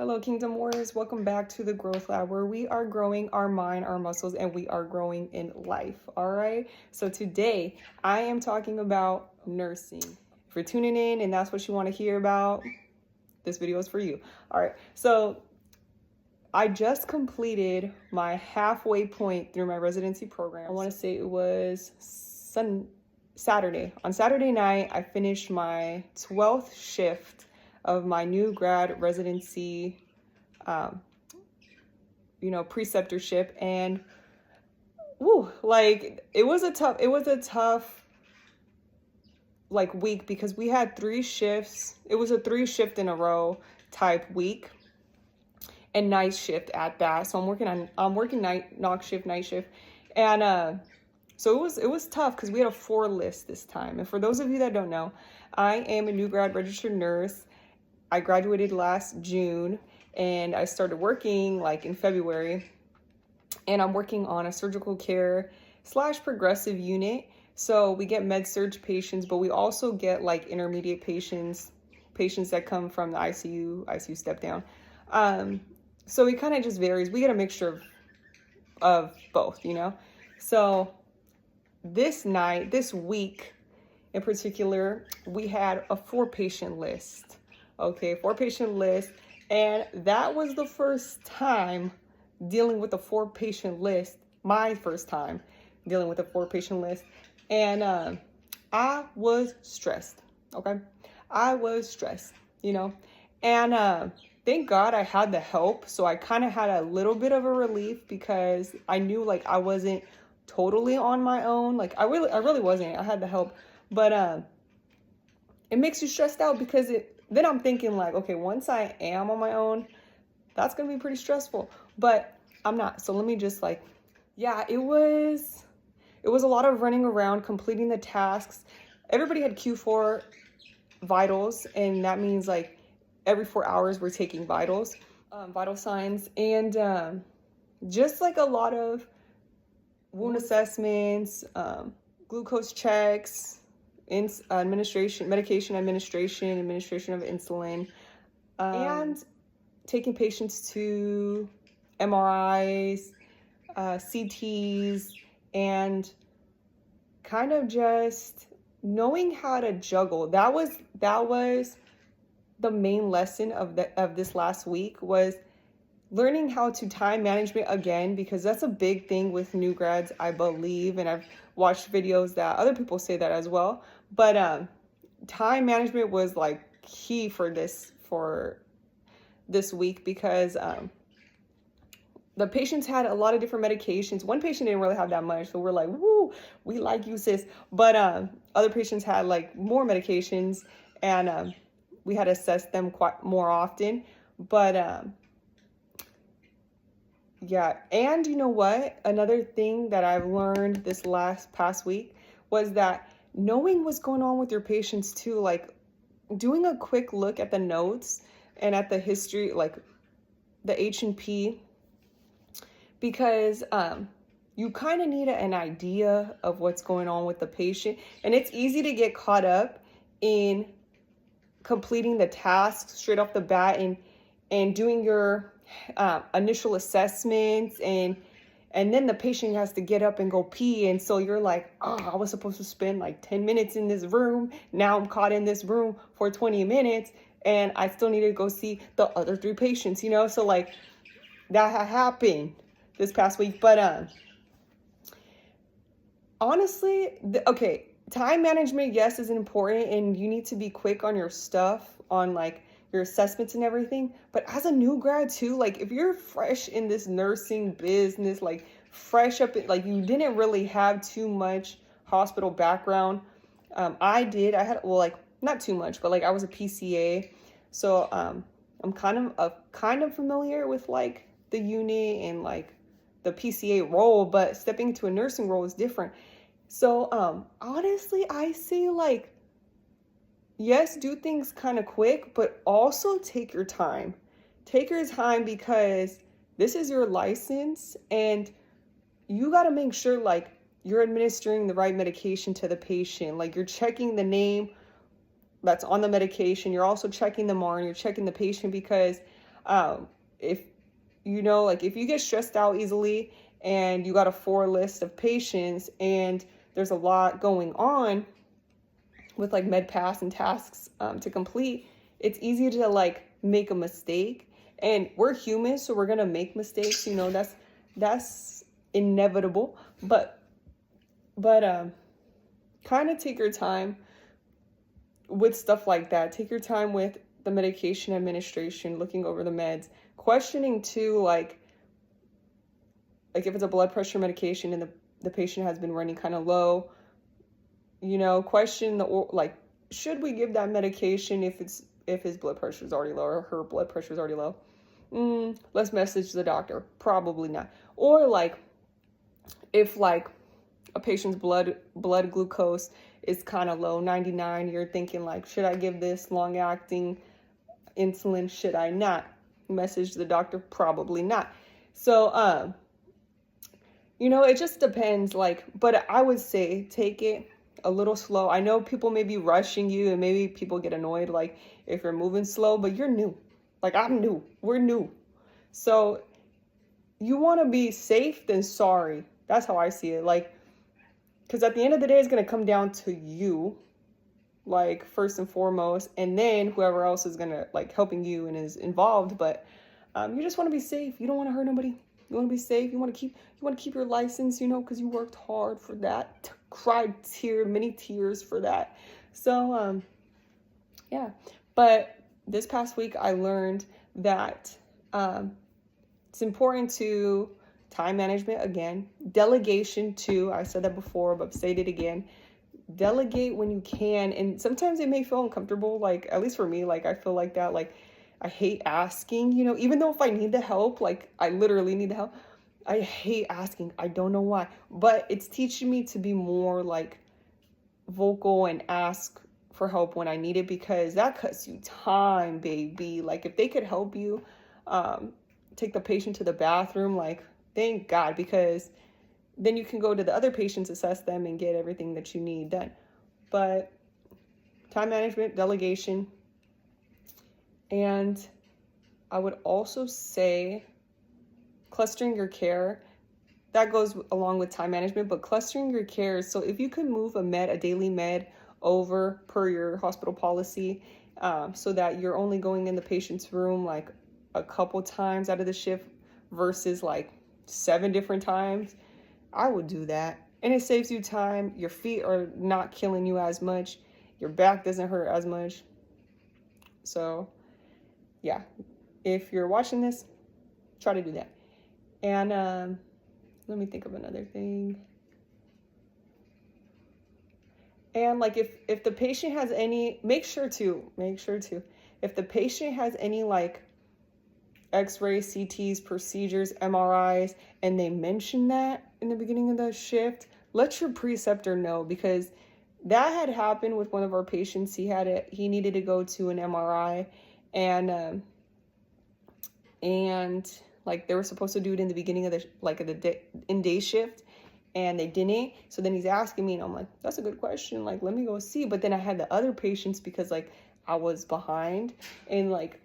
Hello, Kingdom Warriors. Welcome back to the Growth Lab, where we are growing our mind, our muscles, and we are growing in life. All right. So today I am talking about nursing. If you're tuning in and that's what you want to hear about, this video is for you. All right. So I just completed my halfway point through my residency program. I want to say it was Saturday. On Saturday night, I finished my 12th shift of my new grad residency, preceptorship, and it was a tough week because we had 3 shifts. It was a 3-shift in a row type week, and night shift at that. So I'm working night shift, and so it was tough because we had a 4 list this time. And for those of you that don't know, I am a new grad registered nurse. I graduated last June and I started working in February, and I'm working on a surgical care / progressive unit. So we get med surg patients, but we also get intermediate patients that come from the ICU step down. So it kind of just varies. We get a mixture of both, So this week in particular, we had a 4-patient list. Okay, 4-patient list. And that was the first time dealing with a 4-patient list. My first time dealing with a 4-patient list. And I was stressed. Okay, I was stressed, And thank God I had the help. So I kind of had a little bit of a relief because I knew I wasn't totally on my own. I really wasn't. I had the help. But it makes you stressed out because then I'm thinking okay, once I am on my own, that's going to be pretty stressful, but I'm not. So let me just it was a lot of running around, completing the tasks. Everybody had Q4 vitals, and that means every 4 hours we're taking vitals, vital signs, and just a lot of wound assessments, glucose checks, medication administration of insulin, and taking patients to MRIs, CTs, and kind of just knowing how to juggle. That was the main lesson of this last week, was learning how to time management again, because that's a big thing with new grads, I believe, and I've watched videos that other people say that as well. But time management was key for this week, because the patients had a lot of different medications. One patient didn't really have that much, so we're woo, we like you, sis. But other patients had more medications, and we had to assess them quite more often. But yeah, and you know what? Another thing that I've learned this past week was that knowing what's going on with your patients too, doing a quick look at the notes and at the history, the H&P, because you kind of need an idea of what's going on with the patient. And it's easy to get caught up in completing the task straight off the bat and doing your initial assessments, and then the patient has to get up and go pee, and so you're I was supposed to spend 10 minutes in this room. Now I'm caught in this room for 20 minutes and I still need to go see the other 3 patients, so that happened this past week. But honestly, okay, time management, yes, is important, and you need to be quick on your stuff, on your assessments and everything. But as a new grad too, if you're fresh in this nursing business, fresh up, you didn't really have too much hospital background. I had, not too much, but I was a PCA. So I'm kind of familiar with the unit and the PCA role, but stepping into a nursing role is different. So honestly, I say yes, do things kind of quick, but also take your time. Take your time, because this is your license, and you got to make sure you're administering the right medication to the patient. You're checking the name that's on the medication. You're also checking the MAR, and you're checking the patient, because If like if you get stressed out easily and you got a 4 list of patients and there's a lot going on with like med pass and tasks to complete, it's easy to like make a mistake. And we're humans, so we're gonna make mistakes. That's inevitable. But kind of take your time with stuff like that. Take your time with the medication administration, looking over the meds, questioning too, like if it's a blood pressure medication and the patient has been running kind of low, question like, should we give that medication if his blood pressure is already low or her blood pressure is already low? Let's message the doctor. Probably not. Or like, if like a patient's blood glucose is kind of low, 99, you're thinking like, should I give this long acting insulin? Should I not? Message the doctor. Probably not. So, it just depends, like, but I would say take it a little slow. I know people may be rushing you and maybe people get annoyed, like, if you're moving slow, but you're new. Like, I'm new. We're new. So you want to be safe than sorry. That's how I see it. Like, because at the end of the day, it's going to come down to you, like, first and foremost, and then whoever else is going to, like, helping you and is involved. But you just want to be safe. You don't want to hurt nobody. You want to be safe. You want to keep your license, because you worked hard for that. Cried many tears for that. So, yeah. But this past week, I learned that it's important to time management again. Delegation too. I said that before, but say it again. Delegate when you can. And sometimes it may feel uncomfortable. Like, at least for me, like, I feel like that. Like, I hate asking, even though if I need the help, like, I literally need the help. I hate asking. I don't know why. But it's teaching me to be more, like, vocal and ask for help when I need it, because that cuts you time, baby. Like, if they could help you take the patient to the bathroom, like, thank God, because then you can go to the other patients, assess them, and get everything that you need done. But time management, delegation, and I would also say clustering your care. That goes along with time management, but clustering your care. So if you could move a daily med over per your hospital policy, so that you're only going in the patient's room like a couple times out of the shift versus like 7 different times, I would do that. And it saves you time. Your feet are not killing you as much. Your back doesn't hurt as much. So yeah, if you're watching this, try to do that. And let me think of another thing. And like, if the patient has any, make sure to, if the patient has any like x-rays, CTs, procedures, MRIs, and they mention that in the beginning of the shift, let your preceptor know, because that had happened with one of our patients. He needed to go to an MRI, and like they were supposed to do it in the beginning of the day shift, and they didn't. So then he's asking me, and I'm like, that's a good question. Like, let me go see. But then I had the other patients, because like I was behind, and like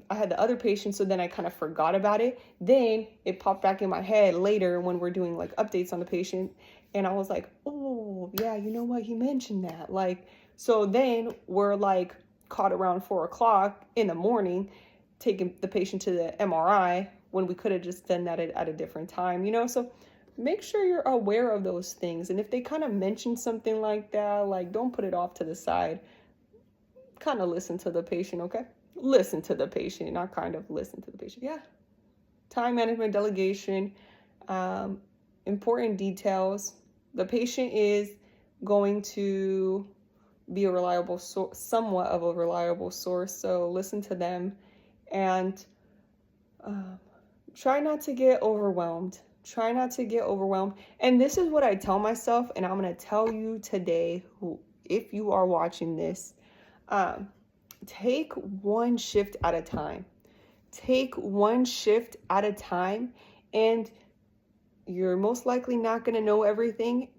I had the other patients, so then I kind of forgot about it. Then it popped back in my head later when we're doing like updates on the patient, and I was like, oh yeah, you know what, he mentioned that. Like, so then we're like caught around 4:00 in the morning taking the patient to the MRI when we could have just done that at a different time, so make sure you're aware of those things. And if they kind of mention something like that, like, don't put it off to the side. Kind of listen to the patient, okay? Listen to the patient, not kind of listen to the patient. Yeah. Time management, delegation, important details. The patient is going to be a reliable source, somewhat of a reliable source. So listen to them, and try not to get overwhelmed. And this is what I tell myself, and I'm going to tell you today, if you are watching this, take one shift at a time. And you're most likely not going to know everything,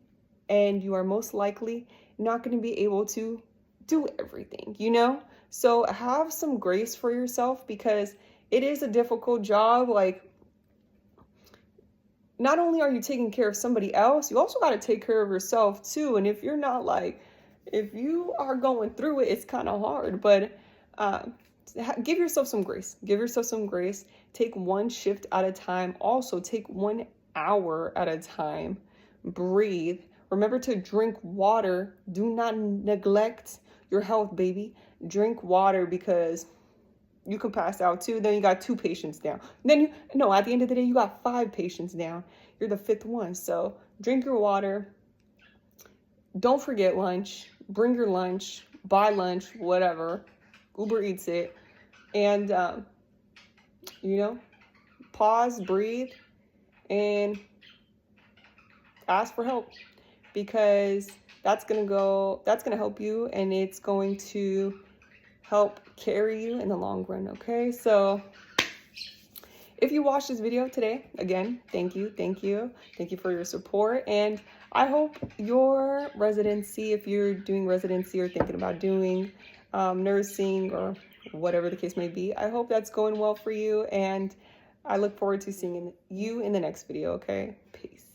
and you are most likely not going to be able to do everything, So have some grace for yourself, because it is a difficult job. Like, not only are you taking care of somebody else, you also got to take care of yourself too. And if you're not like, if you are going through it, it's kind of hard, but give yourself some grace. Give yourself some grace. Take one shift at a time. Also, take 1 hour at a time. Breathe. Remember to drink water. Do not neglect your health, baby. Drink water, because you can pass out too. Then you got 2 patients down. Then at the end of the day, you got 5 patients down. You're the 5th one. So drink your water. Don't forget lunch. Bring your lunch. Buy lunch, whatever. Uber Eats it. And, pause, breathe, and ask for help, because that's going to help you, and it's going to help carry you in the long run. Okay, so if you watched this video today, again, thank you for your support. And I hope your residency, if you're doing residency or thinking about doing nursing or whatever the case may be, I hope that's going well for you, and I look forward to seeing you in the next video. Okay, peace.